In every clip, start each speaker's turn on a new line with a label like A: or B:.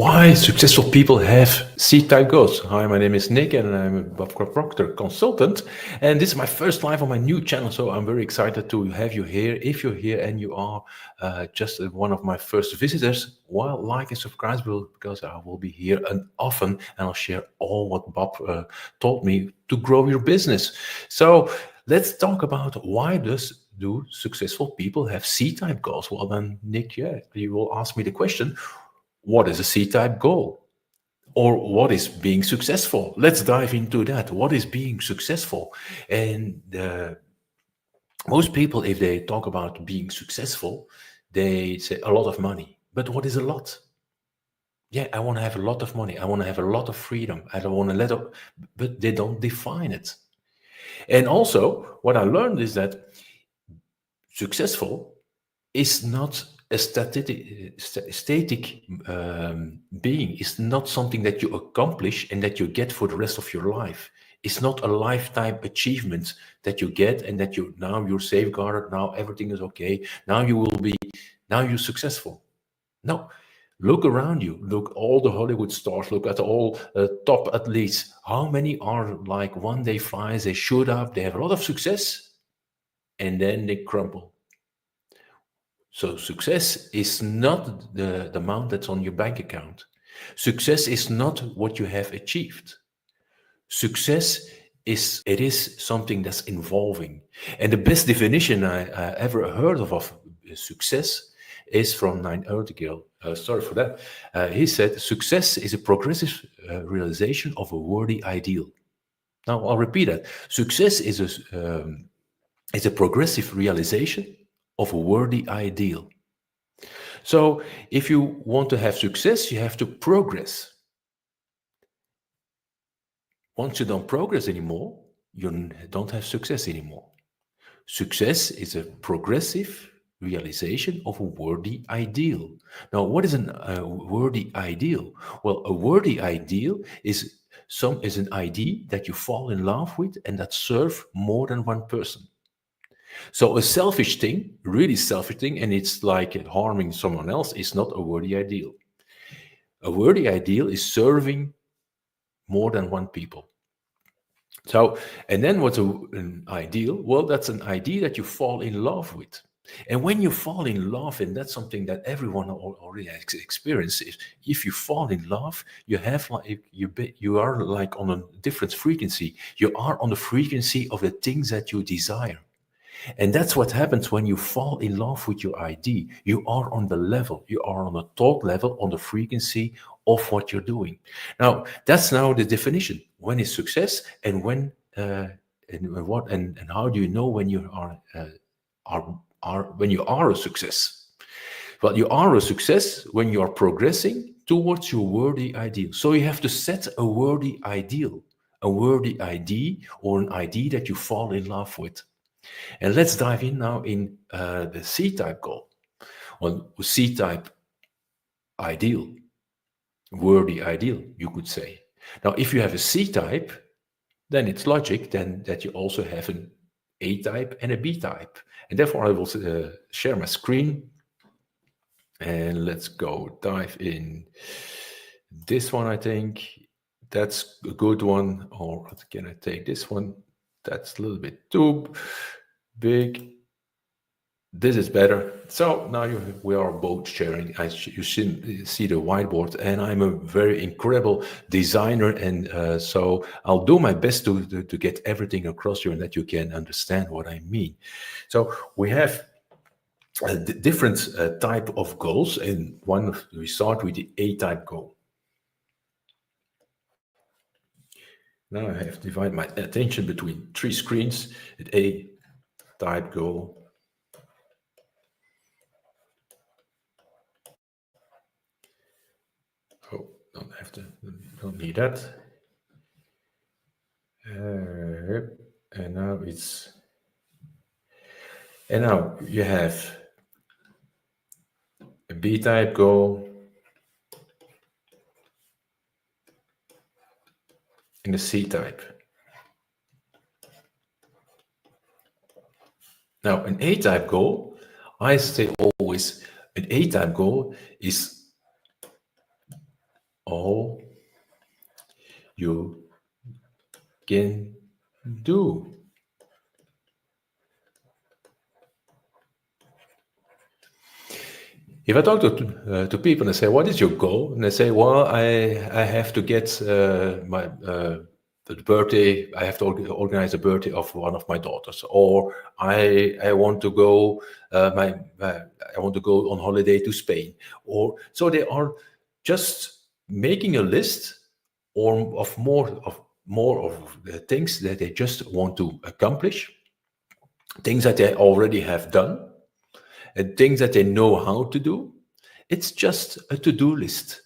A: Why successful people have C-type goals. Hi, my name is Nick and I'm a Bob Proctor consultant. And this is my first live on my new channel. So I'm very excited to have you here. If you're here and you are just one of my first visitors, well, like and subscribe because I will be here often and I'll share all what Bob taught me to grow your business. So let's talk about why do successful people have C-type goals? Well, then, Nick, you will ask me the question, what is a C-type goal? Or what is being successful? Let's dive into that. What is being successful? And most people, if they talk about being successful, they say a lot of money. But what is a lot? Yeah, I want to have a lot of money. I want to have a lot of freedom. I don't want to let up, but they don't define it. And also, what I learned is that successful is not a static being. It's not something that you accomplish and that you get for the rest of your life. It's not a lifetime achievement that you get and that you're safeguarded, now everything is okay, now you're successful. No, look around you, look all the Hollywood stars, look at all top athletes. How many are like one day flies, they shoot up, they have a lot of success, and then they crumble. So success is not the amount that's on your bank account. Success is not what you have achieved. Success is something that's evolving. And the best definition I ever heard of success is from Nine Oetigel. Sorry for that. He said, success is a progressive realization of a worthy ideal. Now I'll repeat that. Success is a progressive realization of a worthy ideal. So if you want to have success, you have to progress. Once you don't progress anymore, you don't have success anymore. Success is a progressive realization of a worthy ideal. Now, what is a worthy ideal? Well, a worthy ideal is an idea that you fall in love with and that serve more than one person. So a selfish thing, really selfish thing, and it's like harming someone else, is not a worthy ideal. A worthy ideal is serving more than one people. So, and then what's an ideal? Well, that's an idea that you fall in love with. And when you fall in love, and that's something that everyone already experiences, if you fall in love, you have like you are like on a different frequency. You are on the frequency of the things that you desire. And that's what happens when you fall in love with your ID. You are on the level, you are on a thought level, on the frequency of what you're doing. Now, that's now the definition. When is success, and when and what and how do you know when you when you are a success? Well, you are a success when you are progressing towards your worthy ideal. So you have to set a worthy ideal, a worthy ID, or an ID that you fall in love with. And let's dive in now in the C-type goal, or C-type ideal, worthy ideal, you could say. Now, if you have a C-type, then it's logic then that you also have an A-type and a B-type. And therefore, I will share my screen. And let's go dive in. This one, I think, that's a good one. Or can I take this one? That's a little bit too big. This is better. So now we are both sharing. You see the whiteboard, and I'm a very incredible designer, and so I'll do my best to get everything across you and that you can understand what I mean. So we have a different type of goals, and we start with the A-type goal. Now I have to divide my attention between three screens. An A-type goal. Oh, don't need that. And now you have a B-type goal and a C-type. Now, an A-type goal, I say always, an A-type goal is all you can do. If I talk to people and I say, "What is your goal?" and they say, "Well, I have to get my the birthday. I have to organize the birthday of one of my daughters, or I want to go I want to go on holiday to Spain." Or so they are just making a list or of more of the things that they just want to accomplish, things that they already have done, and things that they know how to do. It's just a to-do list.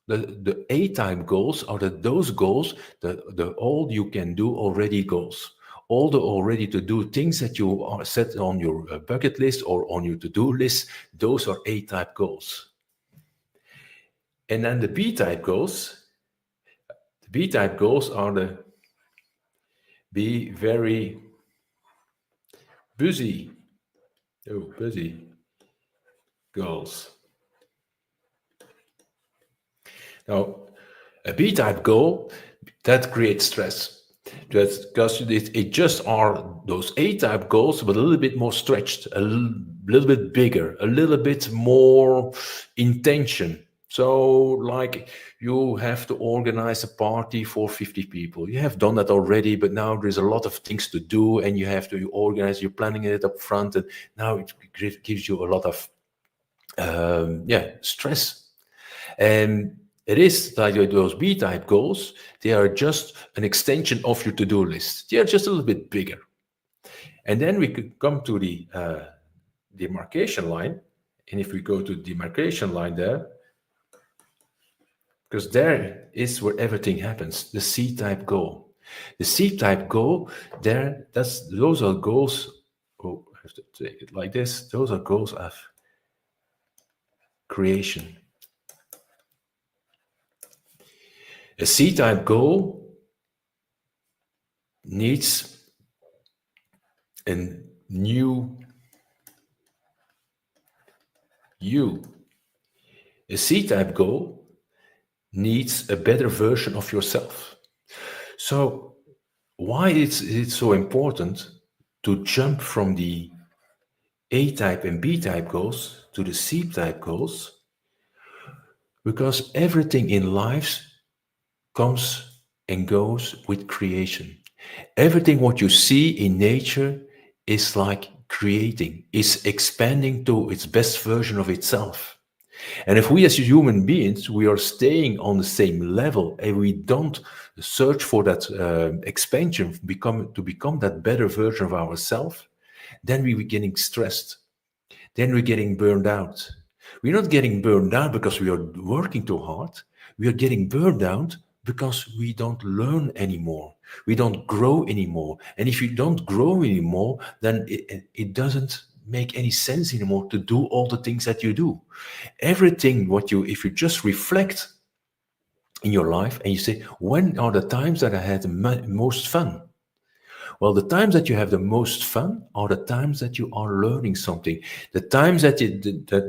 A: The A-type goals are those goals, the all you can do already goals. All the already to do things that you are set on your bucket list or on your to-do list, those are A-type goals. And then the B-type goals, are the be very busy. Busy goals. Now, a B-type goal, that creates stress. That's because it just are those A-type goals, but a little bit more stretched, a little bit bigger, a little bit more intention. So, like, you have to organize a party for 50 people. You have done that already, but now there's a lot of things to do, and you have to organize. You're planning it up front, and now it gives you a lot of stress. And it is like those B-type goals, they are just an extension of your to-do list. They are just a little bit bigger. And then we could come to the demarcation line. And if we go to demarcation line there, because there is where everything happens, the C-type goal. The C-type goal, those are goals, I have to take it like this, those are goals of creation. A C-type goal needs a new you. A C-type goal needs a better version of yourself. So why is it so important to jump from the A-type and B-type goals to the C-type goals? Because everything in life comes and goes with creation. Everything what you see in nature is like creating, is expanding to its best version of itself. And if we as human beings, we are staying on the same level and we don't search for that expansion to become that better version of ourselves, then we're getting stressed. Then we're getting burned out. We're not getting burned out because we are working too hard. We are getting burned out because we don't learn anymore. We don't grow anymore. And if you don't grow anymore, then it doesn't make any sense anymore to do all the things that you do. Everything if you just reflect in your life and you say, when are the times that I had the most fun? Well, the times that you have the most fun are the times that you are learning something. The times that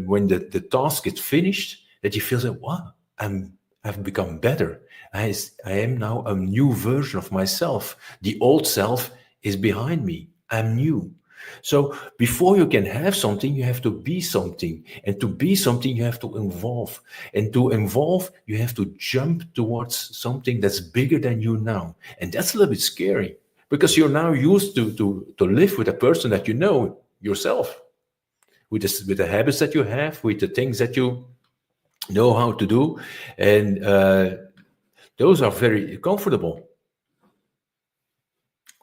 A: when the task is finished, that you feel that, wow, I've become better. I am now a new version of myself. The old self is behind me. I'm new. So before you can have something, you have to be something. And to be something, you have to evolve. And to evolve, you have to jump towards something that's bigger than you now. And that's a little bit scary because you're now used to live with a person that you know yourself, with the habits that you have, with the things that you know how to do. And those are very comfortable.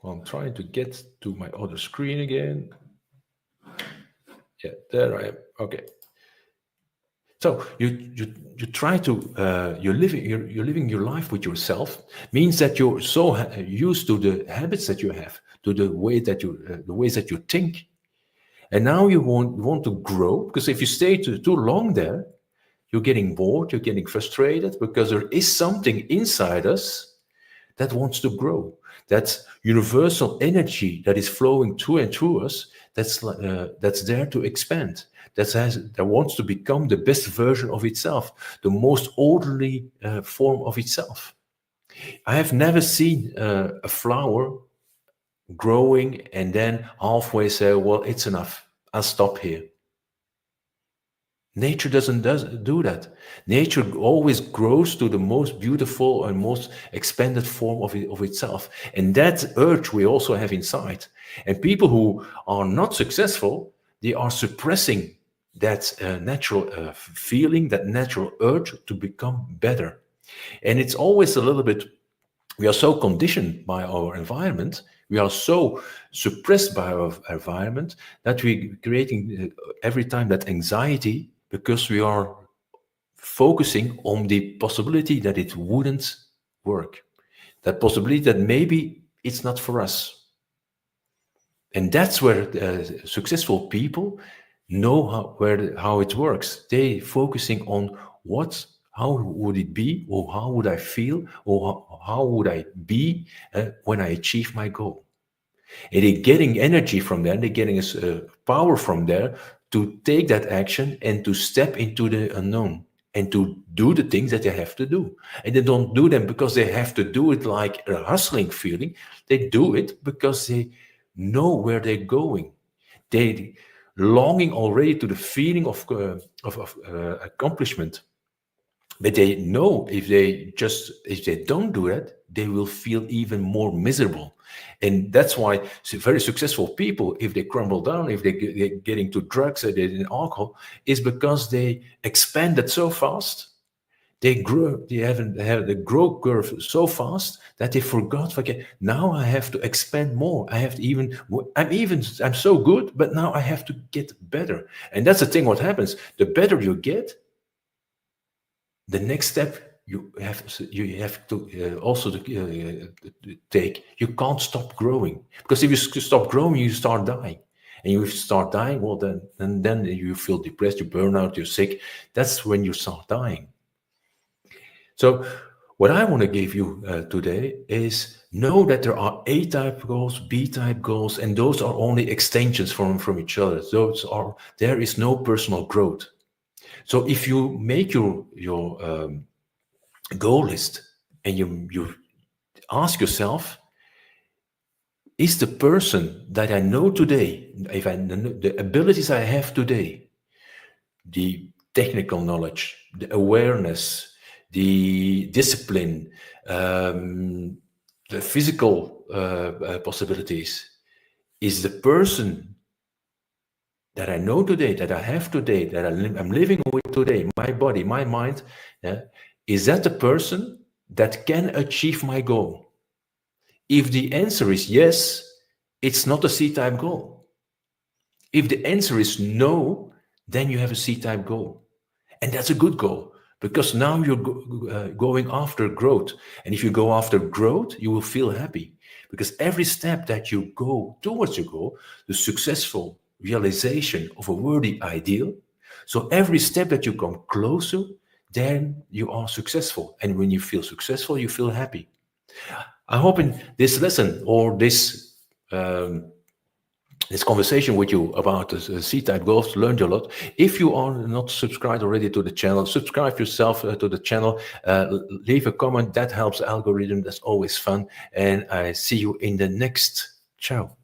A: I'm trying to get to my other screen again. Yeah, there I am. Okay. So you try to you're living your life with yourself, means that you're so used to the habits that you have, to the way that the ways that you think, and now you want to grow, because if you stay too long there, you're getting bored, you're getting frustrated, because there is something inside us that wants to grow. That universal energy that is flowing to and through us, that's there to expand. That wants to become the best version of itself, the most orderly form of itself. I have never seen a flower growing and then halfway say, well, it's enough, I'll stop here. Nature doesn't do that. Nature always grows to the most beautiful and most expanded form of itself. And that urge we also have inside. And people who are not successful, they are suppressing that natural feeling, that natural urge to become better. And it's always a little bit, we are so conditioned by our environment, we are so suppressed by our environment that we're creating every time that anxiety, because we are focusing on the possibility that it wouldn't work, that possibility that maybe it's not for us. And that's where successful people know how it works. They focusing on how would it be, or how would I feel, or how would I be when I achieve my goal. And they're getting energy from there, they're getting power from there to take that action and to step into the unknown and to do the things that they have to do. And they don't do them because they have to do it like a hustling feeling. They do it because they know where they're going. They longing already to the feeling of accomplishment. But they know if they don't do that, they will feel even more miserable. And that's why very successful people, if they crumble down, if they get into drugs or they get alcohol, is because they expanded so fast. They have the growth curve so fast that they forgot, okay, now I have to expand more. I'm so good, but now I have to get better. And that's the thing, what happens. The better you get, the next step you have to also take. You can't stop growing, because if you stop growing, you start dying. And you start dying, well, then you feel depressed, you burn out, you're sick. That's when you start dying. So what I want to give you today is know that there are A-type goals, B-type goals, and those are only extensions from each other. There is no personal growth. So if you make your goal list and you ask yourself, is the person that I know today, the abilities I have today, the technical knowledge, the awareness, the discipline, the physical possibilities, is the person that I know today, that I have today, that I'm living with today, my body, my mind, is that the person that can achieve my goal? If the answer is yes, it's not a C-type goal. If the answer is no, then you have a C-type goal. And that's a good goal, because now you're going after growth. And if you go after growth, you will feel happy, because every step that you go towards your goal, the successful realization of a worthy ideal, so every step that you come closer, then you are successful. And when you feel successful, you feel happy. I hope in this lesson, or this conversation with you about the C-type goals, learned a lot. If you are not subscribed already to the channel, subscribe yourself to the channel. Leave a comment. That helps the algorithm. That's always fun. And I see you in the next. Ciao.